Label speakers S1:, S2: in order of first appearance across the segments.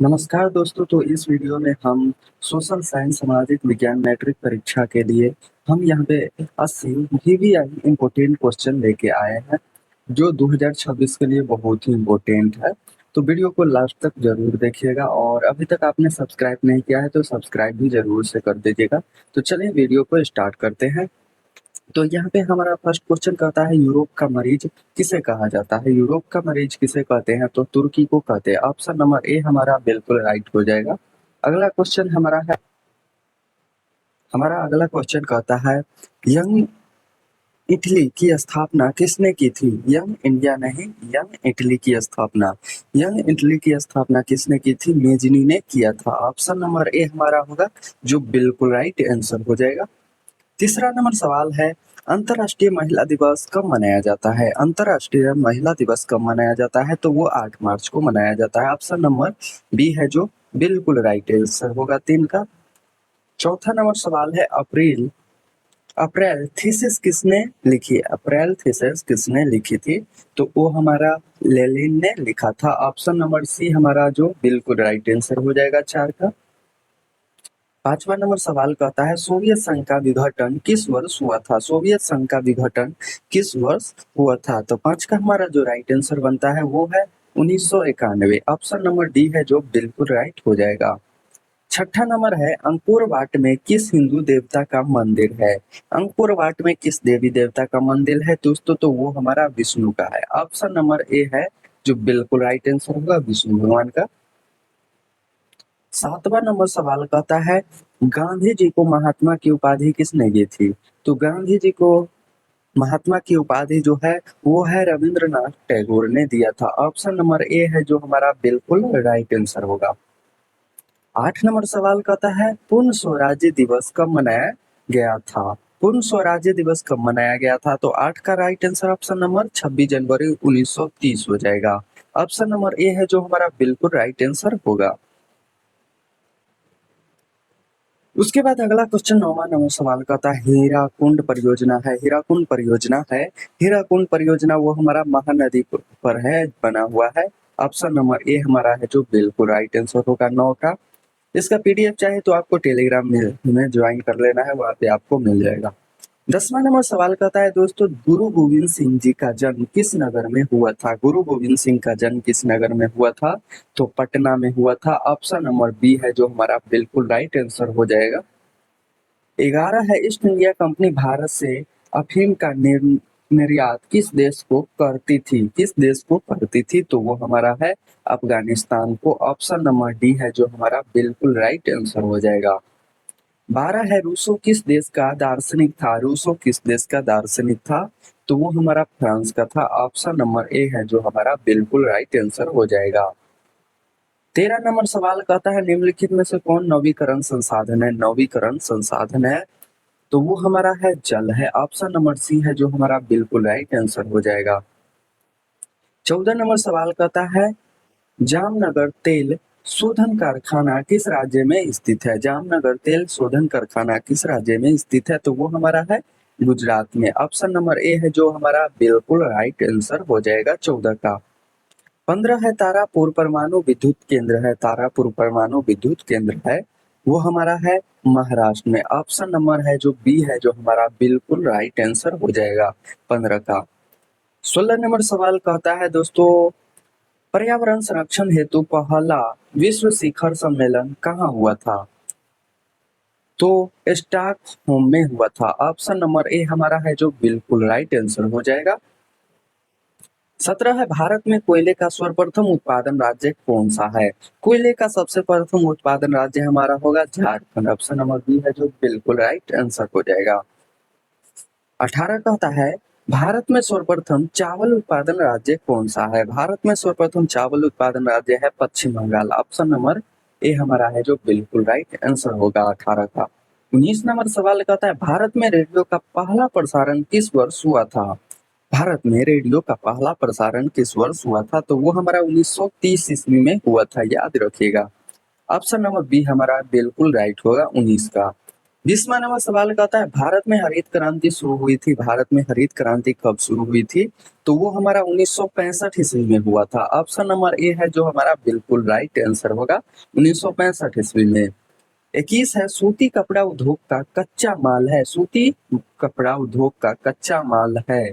S1: नमस्कार दोस्तों। तो इस वीडियो में हम सोशल साइंस सामाजिक विज्ञान मैट्रिक परीक्षा के लिए हम यहाँ पे 80 वीवीआई इम्पोर्टेंट क्वेश्चन लेके आए हैं जो 2026 के लिए बहुत ही इम्पोर्टेंट है। तो वीडियो को लास्ट तक जरूर देखिएगा और अभी तक आपने सब्सक्राइब नहीं किया है तो सब्सक्राइब भी जरूर से कर दीजिएगा। तो चलिए वीडियो को स्टार्ट करते हैं। तो यहाँ पे हमारा फर्स्ट क्वेश्चन कहता है यूरोप का मरीज किसे कहा जाता है। यूरोप का मरीज किसे कहते हैं तो तुर्की को कहते हैं। ऑप्शन नंबर ए हमारा बिल्कुल राइट हो जाएगा। अगला क्वेश्चन हमारा अगला क्वेश्चन कहता है यंग इटली की स्थापना किसने की थी। यंग इंडिया नहीं, यंग इटली की स्थापना। यंग इटली की स्थापना किसने की थी। मेजनी ने किया था। ऑप्शन नंबर ए हमारा होगा जो बिल्कुल राइट आंसर हो जाएगा। तीसरा नंबर सवाल है अंतर्राष्ट्रीय महिला दिवस कब मनाया जाता है। अंतर्राष्ट्रीय महिला दिवस कब मनाया जाता है तो वो 8 मार्च को मनाया जाता है। ऑप्शन नंबर बी है जो बिल्कुल राइट आंसर होगा 3 का। चौथा नंबर सवाल है अप्रैल अप्रैल थीसिस किसने लिखी। अप्रैल थीसिस किसने लिखी थी तो वो हमारा लेनिन ने लिखा था। ऑप्शन नंबर सी हमारा जो बिल्कुल राइट आंसर हो जाएगा 4 का। पांचवा नंबर सवाल कहता है सोवियत संघ का विघटन किस वर्ष हुआ था। सोवियत संघ का विघटन किस वर्ष हुआ था तो 5 का हमारा जो राइट आंसर बनता है वो है 1991। ऑप्शन नंबर डी है जो बिल्कुल राइट हो जाएगा। छठा नंबर है अंकोर वाट में किस हिंदू देवता का मंदिर है। अंकोर वाट में किस देवी देवता का मंदिर है दोस्तों तो वो हमारा विष्णु का है। ऑप्शन नंबर ए है जो बिल्कुल राइट आंसर होगा विष्णु भगवान का। सातवां नंबर सवाल कहता है गांधी जी को महात्मा की उपाधि किसने दी थी। तो गांधी जी को महात्मा की उपाधि जो है वो है रविंद्रनाथ टैगोर ने दिया था। ऑप्शन नंबर ए है जो हमारा बिल्कुल राइट आंसर होगा। 8 नंबर सवाल कहता है पूर्ण स्वराज्य दिवस कब मनाया गया था। पूर्ण स्वराज्य दिवस कब मनाया गया था तो 8 का राइट आंसर ऑप्शन नंबर 26 जनवरी 1930 हो जाएगा। ऑप्शन नंबर ए है जो हमारा बिल्कुल राइट आंसर होगा। उसके बाद अगला क्वेश्चन 9वां नंबर सवाल कहता है हीराकुंड परियोजना है। हीराकुंड परियोजना है। हीराकुंड परियोजना वो हमारा महानदी पर है बना हुआ है। ऑप्शन नंबर ए हमारा है जो बिल्कुल राइट आंसर होगा 9 का। इसका पीडीएफ चाहे तो आपको टेलीग्राम में ज्वाइन कर लेना है, वहाँ पे आपको मिल जाएगा। 10वां नंबर सवाल कहता है दोस्तों गुरु गोविंद सिंह जी का जन्म किस नगर में हुआ था। गुरु गोविंद सिंह का जन्म किस नगर में हुआ था तो पटना में हुआ था। ऑप्शन नंबर बी है जो हमारा बिल्कुल राइट आंसर हो जाएगा। 11 है ईस्ट इंडिया कंपनी भारत से अफीम का निर्यात किस देश को करती थी। किस देश को करती थी तो वो हमारा है अफगानिस्तान को। ऑप्शन नंबर डी है जो हमारा बिल्कुल राइट आंसर हो जाएगा। 12 है रूसो किस देश का दार्शनिक था। रूसो किस देश का दार्शनिक था तो वो हमारा फ्रांस का था। ऑप्शन नंबर ए है जो हमारा बिल्कुल राइट आंसर हो जाएगा। 13 नंबर सवाल कहता है निम्नलिखित में से कौन नवीकरण संसाधन है। नवीकरण संसाधन है तो वो हमारा है जल है। ऑप्शन नंबर सी है जो हमारा बिल्कुल राइट आंसर हो जाएगा। 14 नंबर सवाल कहता है जामनगर तेल शोधन कारखाना किस राज्य में स्थित है। जामनगर तेल शोधन कारखाना किस राज्य में स्थित है तो वो हमारा है गुजरात में। ऑप्शन नंबर ए है जो हमारा बिल्कुल राइट आंसर हो जाएगा 14 का। 15 है तारापुर परमाणु विद्युत केंद्र है। तारापुर परमाणु विद्युत केंद्र है वो हमारा है महाराष्ट्र में। ऑप्शन नंबर है जो बी है जो हमारा बिल्कुल राइट आंसर हो जाएगा 15 का। 16 नंबर सवाल कहता है दोस्तों पर्यावरण संरक्षण हेतु पहला विश्व शिखर सम्मेलन कहाँ हुआ था तो स्टॉकहोम में हुआ था। ऑप्शन नंबर ए हमारा है जो बिल्कुल राइट आंसर हो जाएगा। 17 है भारत में कोयले का सर्वप्रथम उत्पादन राज्य कौन सा है। कोयले का सबसे प्रथम उत्पादन राज्य हमारा होगा झारखंड। ऑप्शन नंबर बी है जो बिल्कुल राइट आंसर हो जाएगा। 18 कहता है भारत में सर्वप्रथम चावल उत्पादन राज्य कौन सा है। भारत में सर्वप्रथम चावल उत्पादन राज्य है पश्चिम बंगाल। ऑप्शन नंबर ए हमारा है जो बिल्कुल राइट आंसर होगा 18 का। 19 नंबर सवाल कहता है भारत में रेडियो का पहला प्रसारण किस वर्ष हुआ था। भारत में रेडियो का पहला प्रसारण किस वर्ष हुआ था तो वो हमारा 1930 ईस्वी में हुआ था, याद रखिएगा। ऑप्शन नंबर बी हमारा बिल्कुल राइट होगा 19 का। 20वां नंबर सवाल कहता है भारत में हरित क्रांति शुरू हुई थी। भारत में हरित क्रांति कब शुरू हुई थी? तो वो हमारा 1965 ईस्वी में हुआ था। ऑप्शन नंबर ए है जो हमारा बिल्कुल राइट आंसर होगा, 1965 ईस्वी में। 21 है सूती कपड़ा उद्योग का कच्चा माल है। सूती कपड़ा उद्योग का कच्चा माल है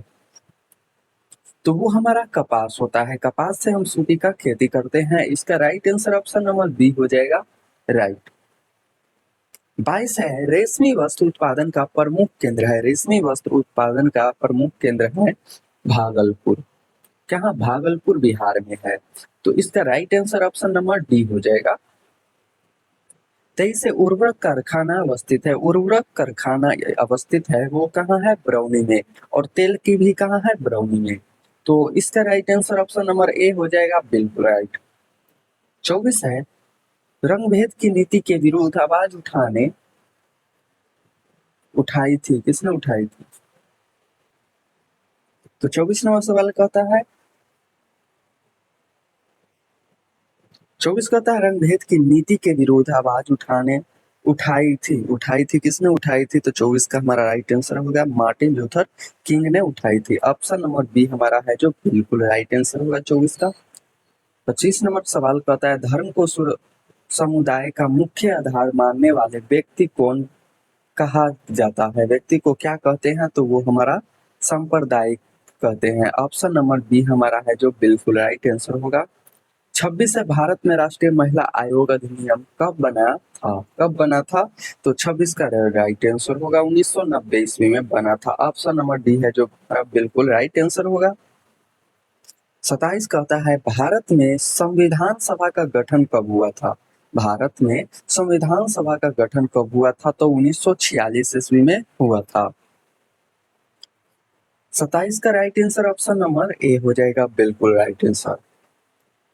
S1: तो वो हमारा कपास होता है। कपास से हम सूती का खेती करते हैं। इसका right answer option number B हो जाएगा, राइट। 22 है रेशमी वस्त्र उत्पादन का प्रमुख केंद्र है। रेशमी वस्त्र उत्पादन का प्रमुख केंद्र है भागलपुर। कहाँ? भागलपुर बिहार में है। तो इसका right answer option number D हो जाएगा। 23 से उर्वरक कारखाना अवस्थित है। उर्वरक कारखाना अवस्थित है वो कहाँ है? बरौनी में। और तेल की भी कहाँ है? बरौनी में। तो इसका right answer option number A हो जाएगा, बिल्कुल राइट। 24 है रंगभेद की नीति के विरुद्ध आवाज उठाई थी। किसने उठाई थी? तो 24 नंबर सवाल कहता है 24 कहता है रंगभेद की नीति के विरुद्ध आवाज उठाई थी। किसने उठाई थी? तो 24 का हमारा राइट आंसर होगा मार्टिन लूथर किंग ने उठाई थी। ऑप्शन नंबर बी हमारा है जो बिल्कुल राइट आंसर होगा 24 का। 25 नंबर सवाल कहता है धर्म को समुदाय का मुख्य आधार मानने वाले व्यक्ति कौन कहा जाता है? व्यक्ति को क्या कहते हैं? तो वो हमारा सांप्रदायिक कहते हैं। ऑप्शन नंबर बी हमारा है जो बिल्कुल राइट आंसर होगा। 26 है भारत में राष्ट्रीय महिला आयोग अधिनियम कब बना था? कब बना था? तो 26 का राइट आंसर होगा 1990 ईस्वी में बना था। ऑप्शन नंबर डी है जो बिल्कुल राइट आंसर होगा। 27 कहता है भारत में संविधान सभा का गठन कब हुआ था? भारत में संविधान सभा का गठन कब हुआ था? तो 1946 ईस्वी में हुआ था। 27 का right answer option number A हो जाएगा, बिल्कुल राइट आंसर।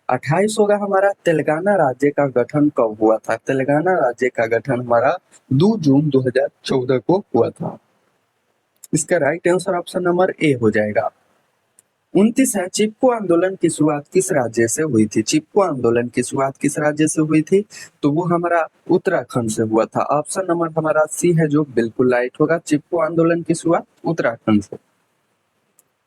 S1: 28 होगा हमारा तेलंगाना राज्य का गठन कब हुआ था? तेलंगाना राज्य का गठन हमारा 2 जून 2014 को हुआ था। इसका right answer option number A हो जाएगा। 29 है चिपको आंदोलन की शुरुआत किस राज्य से हुई थी? चिपको आंदोलन की शुरुआत किस राज्य से हुई थी? तो वो हमारा उत्तराखंड से हुआ था। ऑप्शन नंबर हमारा सी है जो बिल्कुल राइट होगा। चिपको आंदोलन की शुरुआत उत्तराखंड से।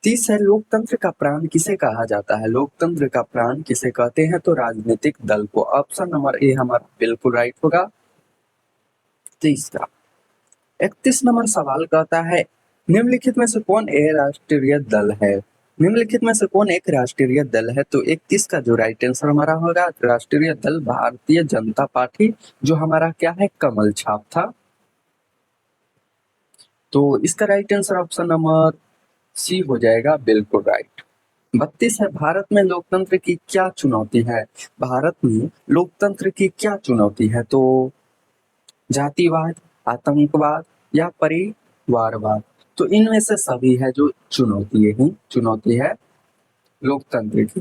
S1: 30 है लोकतंत्र का प्राण किसे कहा जाता है? लोकतंत्र का प्राण किसे कहते हैं? तो राजनीतिक दल को। ऑप्शन नंबर ए हमारा बिल्कुल राइट होगा 30 का। 31 नंबर सवाल कहता है निम्नलिखित में से कौन एक राष्ट्रीय दल है? निम्नलिखित में से कौन एक राष्ट्रीय दल है? तो 31 का जो राइट आंसर हमारा होगा राष्ट्रीय दल भारतीय जनता पार्टी, जो हमारा क्या है कमल छाप था। तो इसका right answer option number C हो जाएगा, बिल्कुल राइट। 32 है भारत में लोकतंत्र की क्या चुनौती है? भारत में लोकतंत्र की क्या चुनौती है? तो जातिवाद, आतंकवाद या परिवारवाद। तो इनमें से सभी है जो चुनौती है लोकतंत्र की।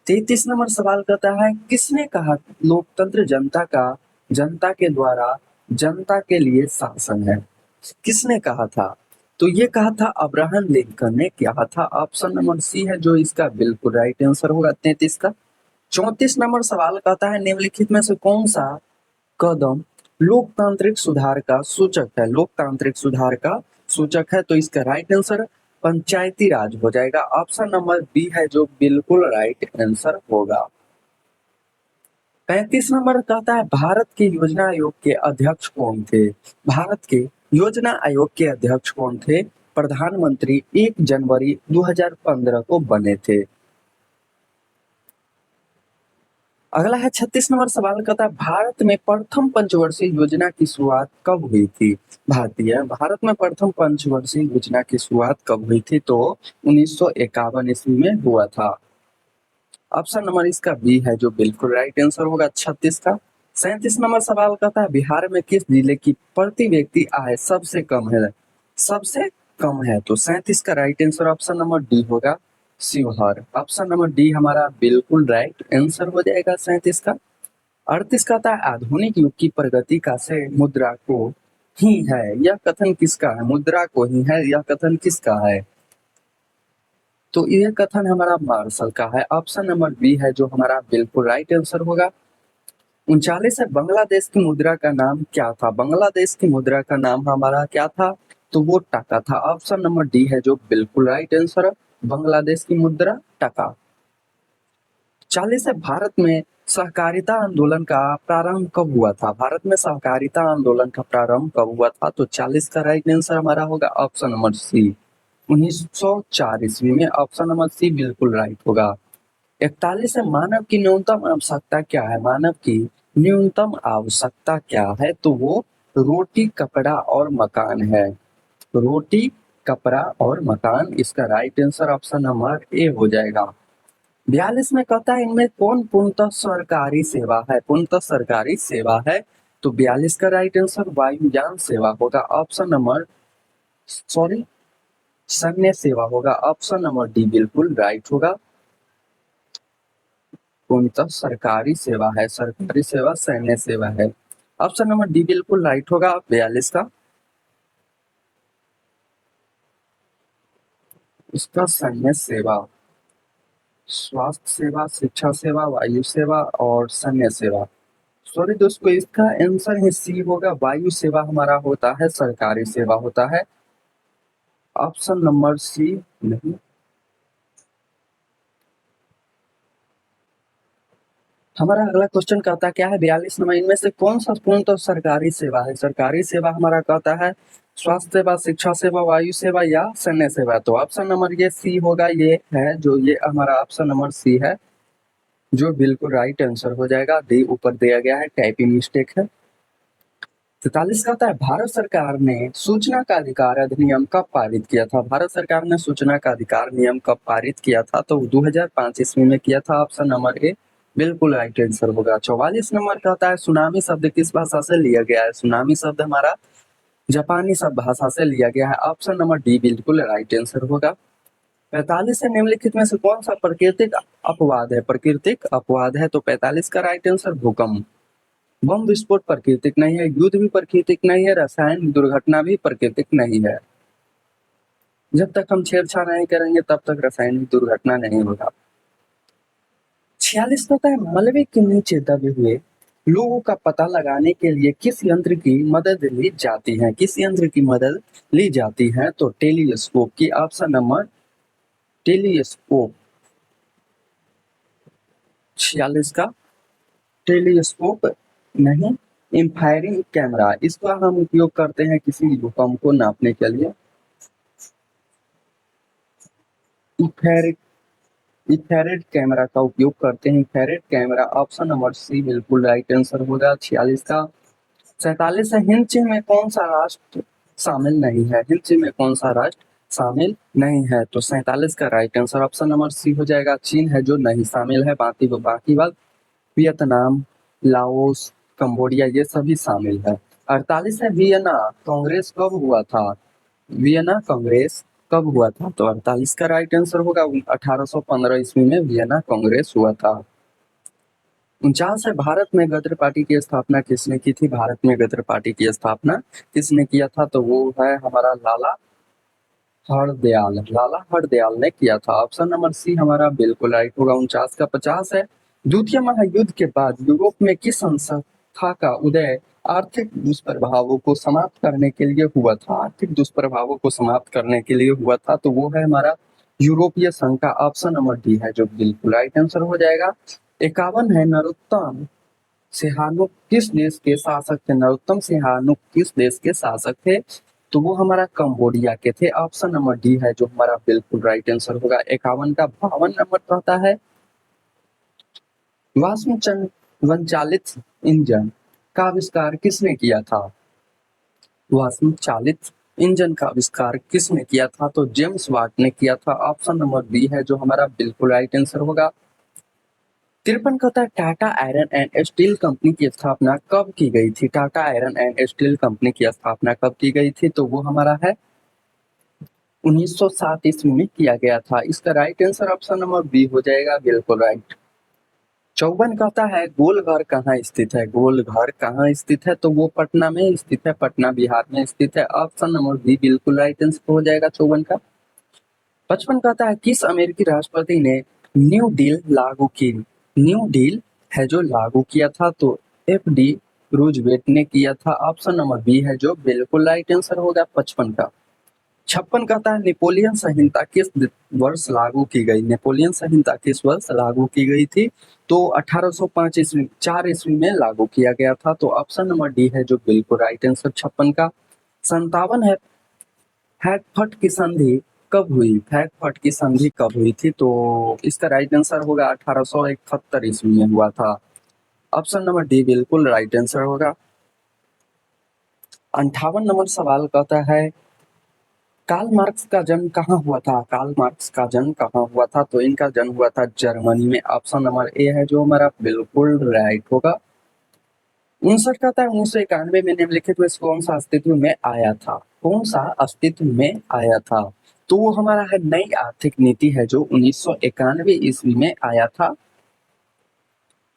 S1: 33 नंबर सवाल कहता है किसने कहा लोकतंत्र जनता के द्वारा जनता के लिए शासन है? किसने कहा था? तो ये कहा था अब्राहम लिंकन ने कहा था। ऑप्शन नंबर सी है जो इसका बिल्कुल राइट आंसर होगा 33 का। 34 नंबर सवाल कहता है निम्नलिखित में से कौन सा कदम लोकतांत्रिक सुधार का सूचक है? लोकतांत्रिक सुधार का सूचक है। तो इसका राइट आंसर पंचायती राज हो जाएगा। ऑप्शन नंबर बी है जो बिल्कुल राइट आंसर होगा। 35 नंबर कहता है भारत के योजना आयोग के अध्यक्ष कौन थे? भारत के योजना आयोग के अध्यक्ष कौन थे? प्रधानमंत्री 1 जनवरी 2015 को बने थे। अगला है 36 नंबर सवाल कहता है भारत में प्रथम पंचवर्षीय योजना की शुरुआत कब हुई थी? भारत में प्रथम पंचवर्षीय योजना की शुरुआत कब हुई थी? तो 1951 ईस्वी में हुआ था। ऑप्शन नंबर इसका बी है जो बिल्कुल राइट आंसर होगा 36 का। 37 नंबर सवाल कहता है बिहार में किस जिले की प्रति व्यक्ति आय सबसे कम है? सबसे कम है। तो 37 का right answer option number D होगा शिवहर। ऑप्शन नंबर डी हमारा बिल्कुल राइट आंसर हो जाएगा 37 का। 38 कहता है आधुनिक युग की प्रगति का से मुद्रा को ही है, यह कथन किसका है? मुद्रा को ही है, यह कथन किसका है? तो यह कथन हमारा मार्शल का है। ऑप्शन नंबर बी है जो हमारा बिल्कुल राइट आंसर होगा। 39 है, बांग्लादेश की मुद्रा का नाम क्या था? बांग्लादेश की मुद्रा का नाम हमारा क्या था? तो वो टका था। ऑप्शन नंबर डी है जो बिल्कुल राइट आंसर है, बांग्लादेश की मुद्रा टका। 40 है, भारत में सहकारिता आंदोलन का प्रारंभ कब हुआ था? भारत में सहकारिता आंदोलन का प्रारंभ कब हुआ था? तो 40 का राइट आंसर हमारा होगा ऑप्शन नंबर सी, 1904 ईस्वी में। ऑप्शन नंबर सी बिल्कुल राइट होगा। 41 है, मानव की न्यूनतम आवश्यकता क्या है? मानव की न्यूनतम आवश्यकता क्या है? तो वो रोटी, कपड़ा और मकान है। रोटी, कपड़ा और मकान, इसका right answer option number A हो जाएगा। 42 में कहता है इनमें कौन पूर्णतः सरकारी सेवा है? पूर्णतः सरकारी सेवा है, तो 42 का राइट आंसर वायुयान सेवा होगा। ऑप्शन नंबर सॉरी सैन्य सेवा होगा। ऑप्शन नंबर डी बिल्कुल राइट होगा। पूर्णतः सरकारी सेवा है, सरकारी सेवा सैन्य सेवा है। ऑप्शन नंबर डी बिल्कुल राइट होगा 42 का। इसका सैन्य सेवा, स्वास्थ्य सेवा, शिक्षा सेवा, वायु सेवा और सैन्य सेवा। सॉरी दोस्तों, इसका आंसर ही सी होगा, वायु सेवा हमारा होता है, सरकारी सेवा होता है। ऑप्शन नंबर सी नहीं। हमारा अगला क्वेश्चन कहता क्या है 42 नंबर, इनमें से कौन सा पूर्णतः सरकारी सेवा है? सरकारी सेवा हमारा कहता है स्वास्थ्य सेवा, शिक्षा सेवा, वायु सेवा या सैन्य सेवा। तो ऑप्शन नंबर ये सी होगा, ये है जो ये हमारा ऑप्शन नंबर सी है जो बिल्कुल राइट आंसर हो जाएगा। डी ऊपर दिया गया है, टाइपिंग मिस्टेक है। 43 कहता है भारत सरकार ने सूचना का अधिकार अधिनियम कब पारित किया था? भारत सरकार ने सूचना का अधिकार नियम कब पारित किया था? तो 2005 ईस्वी में किया था। ऑप्शन नंबर ए बिल्कुल राइट आंसर होगा। 44 नंबर कहता है सुनामी शब्द किस भाषा से लिया गया है? सुनामी शब्द हमारा जापानी सब भाषा से लिया गया है। ऑप्शन नंबर डी बिल्कुल राइट आंसर होगा। 45 है, निम्नलिखित में से कौन सा प्राकृतिक अपवाद है? प्राकृतिक अपवाद है, तो 45 का राइट आंसर भूकंप। बम विस्फोट प्राकृतिक नहीं है, युद्ध भी प्राकृतिक नहीं है, रासायनिक दुर्घटना भी प्राकृतिक नहीं है। जब तक हम छेड़छाड़ नहीं करेंगे तब तक रासायनिक दुर्घटना नहीं होगा। 46 कहता है मलबे के नीचे दबे हुए लोगों का पता लगाने के लिए किस यंत्र की मदद ली जाती है? किस यंत्र की मदद ली जाती है? तो टेलीस्कोप की। ऑप्शन नंबर टेलीस्कोप, 46 का टेलीस्कोप नहीं, इंफ्रारेड कैमरा, इसका हम उपयोग करते हैं किसी भूकंप को नापने के लिए। इंफ्रारेड कैमरा का उपयोग करते हैं। Infrared camera, option number C बिल्कुल राइट आंसर होगा 46 का। 47 है, हिंद चीन में कौन सा राष्ट्र शामिल नहीं है? हिंद चीन में कौन सा राष्ट्र शामिल नहीं है? तो 47 का right answer option number C हो जाएगा, चीन है जो नहीं शामिल है। बाकी बात वियतनाम, लाओस, कंबोडिया ये सभी शामिल है। 48 है, वियना कांग्रेस कब हुआ था? वियना कांग्रेस कब हुआ था? तो 48 का राइट आंसर होगा 1815 ईस्वी में वियना कांग्रेस हुआ था। 49 है, भारत में गदर पार्टी की स्थापना किसने की थी? भारत में गदर पार्टी की स्थापना किसने किया था? तो वो है हमारा लाला हरदयाल ने किया था। ऑप्शन नंबर सी हमारा बिल्कुल राइट होगा। 49 का 50 है, द्वितीय महायुद्ध के बाद यूरोप में किस संस्था का उदय आर्थिक दुष्प्रभावों को समाप्त करने के लिए हुआ था? आर्थिक दुष्प्रभावों को समाप्त करने के लिए हुआ था, तो वो है हमारा यूरोपीय संघ का। ऑप्शन नंबर डी है जो बिल्कुल राइट आंसर हो जाएगा। 51 है, नरोत्तम सिहानुक किस देश के शासक थे? नरोत्तम सिहानुक किस देश के शासक थे? तो वो हमारा कंबोडिया के थे। ऑप्शन नंबर डी है जो हमारा बिल्कुल राइट आंसर होगा। 51 का 52 नंबर कहता है वाष्प चालित इंजन का आविष्कार किसने किया था? वाष्प चालित इंजन का आविष्कार किसने किया था? तो जेम्स वाट ने किया था। ऑप्शन नंबर बी है जो हमारा बिल्कुल राइट आंसर होगा। 53 कहता है Tata iron and steel company की स्थापना कब की गई थी? Tata iron and steel company की स्थापना कब की गई थी? तो वो हमारा है 1907 ईस्वी में किया गया था। इसका right answer option number B हो जाएगा, बिल्कुल राइट। 54 कहता है गोलघर कहाँ स्थित है? गोलघर कहाँ स्थित है? तो वो पटना में स्थित है, पटना बिहार में स्थित है। ऑप्शन नंबर बी बिल्कुल राइट आंसर हो जाएगा 54 का। 55 कहता है किस अमेरिकी राष्ट्रपति ने न्यू डील लागू की? न्यू डील है जो लागू किया था, तो FD रूजवेल्ट ने किया था। ऑप्शन नंबर बी है जो बिल्कुल राइट आंसर होगा 55 का। 56 कहता है नेपोलियन संहिता किस वर्ष लागू की गई? नेपोलियन संहिता किस वर्ष लागू की गई थी? तो 1805 ईस्वी 4 ईस्वी में लागू किया गया था। तो ऑप्शन नंबर डी है जो बिल्कुल राइट आंसर 56 का। 57 है फ्रैंकफर्ट की संधि कब हुई? फ्रैंकफर्ट की संधि कब हुई थी? तो इसका राइट आंसर होगा 1871 ईस्वी में हुआ था। ऑप्शन नंबर डी बिल्कुल राइट आंसर होगा। 58 नंबर सवाल कहता है कार्ल मार्क्स का जन्म कहाँ हुआ था? कार्ल मार्क्स का जन्म कहाँ हुआ था? तो इनका जन्म हुआ था जर्मनी में। ऑप्शन नंबर ए है जो हमारा बिल्कुल राइट होगा। 59 कहता है 1991 में निम्नलिखित में से कौन सा अस्तित्व में आया था? कौन सा अस्तित्व में आया था? तो वो हमारा है नई आर्थिक नीति है जो 1991 ईस्वी में आया था।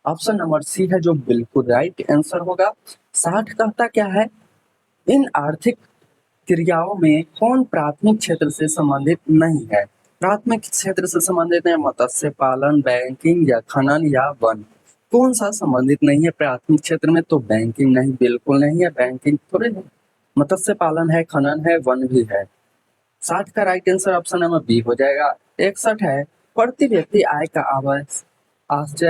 S1: ऑप्शन नंबर सी है जो बिल्कुल राइट आंसर होगा। 60 कहता क्या है इन आर्थिक क्रियाओं में कौन प्राथमिक क्षेत्र से संबंधित नहीं है? प्राथमिक क्षेत्र से संबंधित है मत्स्य पालन, बैंकिंग या खनन या वन। कौन सा संबंधित नहीं है प्राथमिक क्षेत्र में? तो बैंकिंग नहीं, बिल्कुल नहीं है, बैंकिंग थोड़े है। मत्स्य पालन है, खनन है, वन भी है। 60 का right answer option number B हो जाएगा। 61 है प्रति व्यक्ति आय का आशय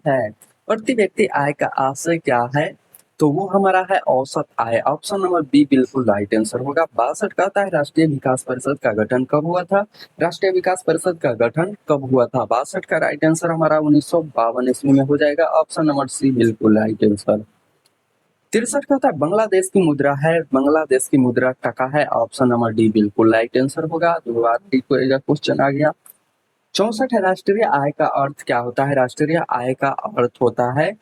S1: है। प्रति व्यक्ति आय का आशय क्या है? तो वो हमारा है औसत आय। ऑप्शन नंबर बी बिल्कुल राइट आंसर होगा। 62 कहता है राष्ट्रीय विकास परिषद का गठन कब हुआ था? राष्ट्रीय विकास परिषद का गठन कब हुआ था? 62 का राइट आंसर हमारा 1952 ईस्वी में हो जाएगा। ऑप्शन नंबर सी बिल्कुल राइट आंसर। 63 कहता है बांग्लादेश की मुद्रा है, बांग्लादेश की मुद्रा टका है। ऑप्शन नंबर डी बिल्कुल राइट आंसर होगा। दो बार क्वेश्चन आ गया। 64 है राष्ट्रीय आय का अर्थ क्या होता है? राष्ट्रीय आय का अर्थ होता है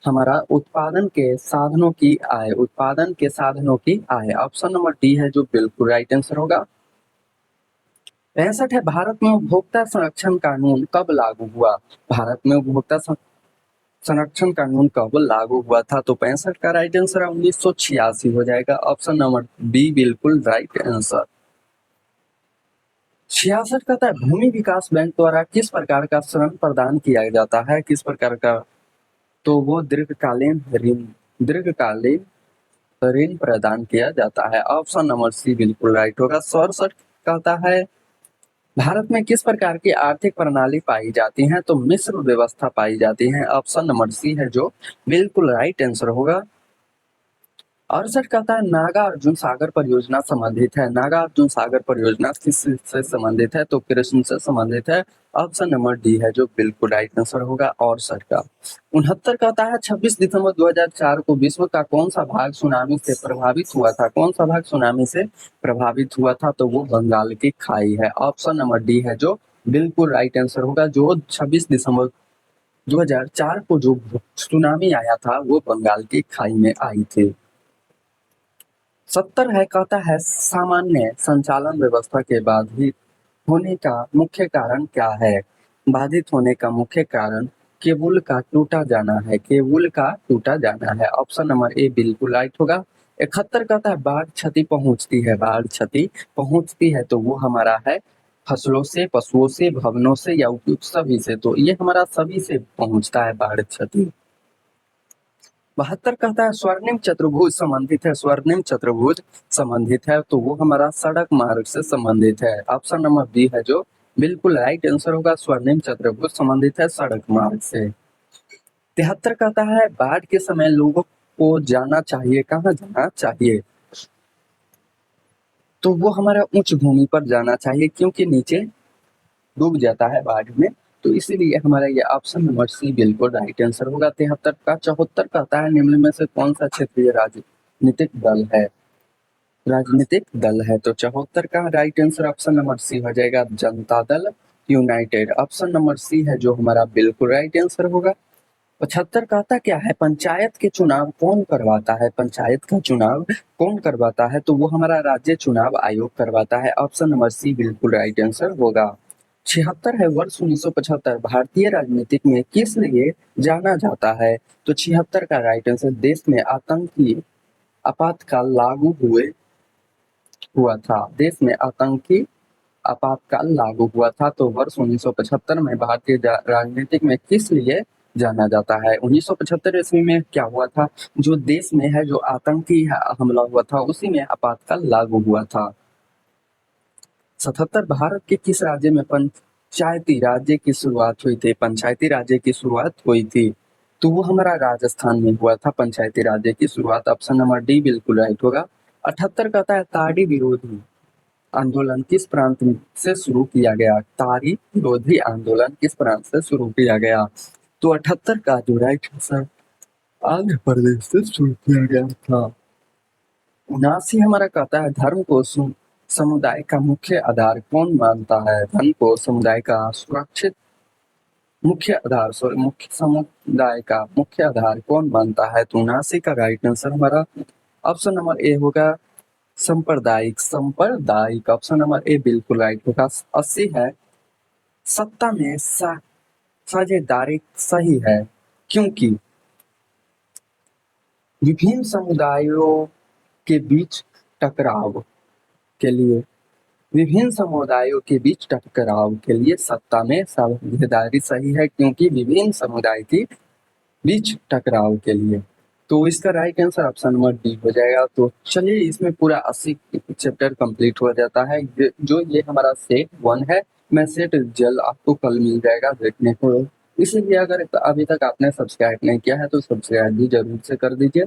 S1: हमारा उत्पादन के साधनों की आय, उत्पादन के साधनों की आय। ऑप्शन नंबर डी है जो बिल्कुल राइट आंसर होगा। 65 है भारत में उपभोक्ता संरक्षण कानून कब लागू हुआ? भारत में उपभोक्ता संरक्षण कानून कब लागू हुआ था? तो 65 का राइट आंसर 1986 हो जाएगा। ऑप्शन नंबर बी बिल्कुल राइट आंसर। 66 कहता है भूमि विकास बैंक द्वारा किस प्रकार का ऋण प्रदान किया जाता है? किस प्रकार का? तो वो दीर्घकालीन ऋण प्रदान किया जाता है। ऑप्शन नंबर सी बिल्कुल राइट होगा। 67 कहता है भारत में किस प्रकार की आर्थिक प्रणाली पाई जाती है? तो मिश्र व्यवस्था पाई जाती है। ऑप्शन नंबर सी है जो बिल्कुल राइट आंसर होगा। 68 कहता है नागा अर्जुन सागर परियोजना संबंधित है। नागा अर्जुन सागर परियोजना किस से संबंधित है? तो कृष्ण से संबंधित है। ऑप्शन नंबर डी है जो बिल्कुल राइट आंसर होगा। 68 का 69 कहता है 26 दिसंबर 2004 को विश्व का कौन सा भाग सुनामी से प्रभावित हुआ था? कौन सा भाग सुनामी से प्रभावित हुआ था? तो वो बंगाल की खाई है। ऑप्शन नंबर डी है जो बिल्कुल राइट आंसर होगा। जो 26 दिसंबर 2004 को जो सुनामी आया था वो बंगाल की खाई में आई थी। 70 है कहता है सामान्य संचालन व्यवस्था के बाधित होने का मुख्य कारण क्या है? बाधित होने का मुख्य कारण केबुल का टूटा जाना है। केबुल का टूटा जाना है। ऑप्शन नंबर ए बिल्कुल राइट होगा। 71 कहता है बाढ़ क्षति पहुंचती है। बाढ़ क्षति पहुंचती है तो वो हमारा है फसलों से, पशुओं से, भवनों से या उपयुक्त सभी से। तो ये हमारा सभी से पहुंचता है बाढ़ क्षति। 72 कहता है स्वर्णिम चतुर्भुज संबंधित है। स्वर्णिम चतुर्भुज संबंधित है तो वो हमारा सड़क मार्ग से संबंधित है। ऑप्शन नंबर बी है जो बिल्कुल राइट आंसर होगा। स्वर्णिम चतुर्भुज संबंधित है सड़क मार्ग से। 73 कहता है बाढ़ के समय लोगों को जाना चाहिए, कहाँ जाना चाहिए? तो वो हमारा उच्च भूमि पर जाना चाहिए क्योंकि नीचे डूब जाता है बाढ़ में। तो इसीलिए हमारा ये ऑप्शन नंबर सी बिल्कुल राइट आंसर होगा। 73 का 74 कहता है निम्न में से कौन सा क्षेत्रीय राजनीतिक दल है? राजनीतिक दल है तो 74 का right answer option number C हो जाएगा Janata Dal United. Option number सी है जो हमारा बिल्कुल राइट आंसर होगा। 75 कहता क्या है पंचायत के चुनाव कौन करवाता है? पंचायत का चुनाव कौन करवाता है? तो वो हमारा राज्य चुनाव आयोग करवाता है। ऑप्शन नंबर सी बिल्कुल राइट आंसर होगा। 76 है वर्ष 1975 भारतीय राजनीतिक में किस लिए जाना जाता है? तो 76 का राइट आंसर देश में आतंकी आपातकाल लागू हुआ था। देश में आतंकी आपातकाल लागू हुआ था तो वर्ष 1975 में भारतीय राजनीतिक में किस लिए जाना जाता है। 1975 ईस्वी में क्या हुआ था, जो देश में है जो आतंकी हमला हुआ था उसी में आपातकाल लागू हुआ था। 77 भारत के किस राज्य में पंचायती राज्य की शुरुआत हुई थी? पंचायती राज्य की शुरुआत हुई थी तो वो हमारा राजस्थान में हुआ था पंचायती राज्य की शुरुआत। ऑप्शन नंबर डी बिल्कुल राइट होगा। 78 कहता है ताड़ी विरोधी आंदोलन किस प्रांत से शुरू किया गया? ताड़ी विरोधी आंदोलन किस प्रांत से शुरू किया गया? तो 78 का जो राइट आंसर आंध्र प्रदेश से शुरू किया गया था। 79 हमारा कहता है धर्म को समुदाय का मुख्य आधार कौन मानता है? धर्म को समुदाय का सुरक्षित मुख्य आधार मुख्य समुदाय का मुख्य आधार कौन मानता है? तो 79 का राइट आंसर हमारा ऑप्शन नंबर ए होगा सांप्रदायिक ऑप्शन नंबर ए बिल्कुल राइट होगा। 80 है सत्ता में साझेदारी सही है क्योंकि विभिन्न समुदायों के बीच टकराव के लिए सत्ता में साझेदारी सही है क्योंकि विभिन्न समुदाय के बीच टकराव के लिए। तो इसका right answer option number D हो जाएगा। तो चलिए इसमें पूरा 80 चैप्टर कंप्लीट हो जाता है। जो ये हमारा सेट 1 है, मैं सेट जल्द आपको कल मिल जाएगा देखने को। इसलिए अगर अभी तक आपने सब्सक्राइब नहीं किया है तो सब्सक्राइब भी जरूर से कर दीजिए।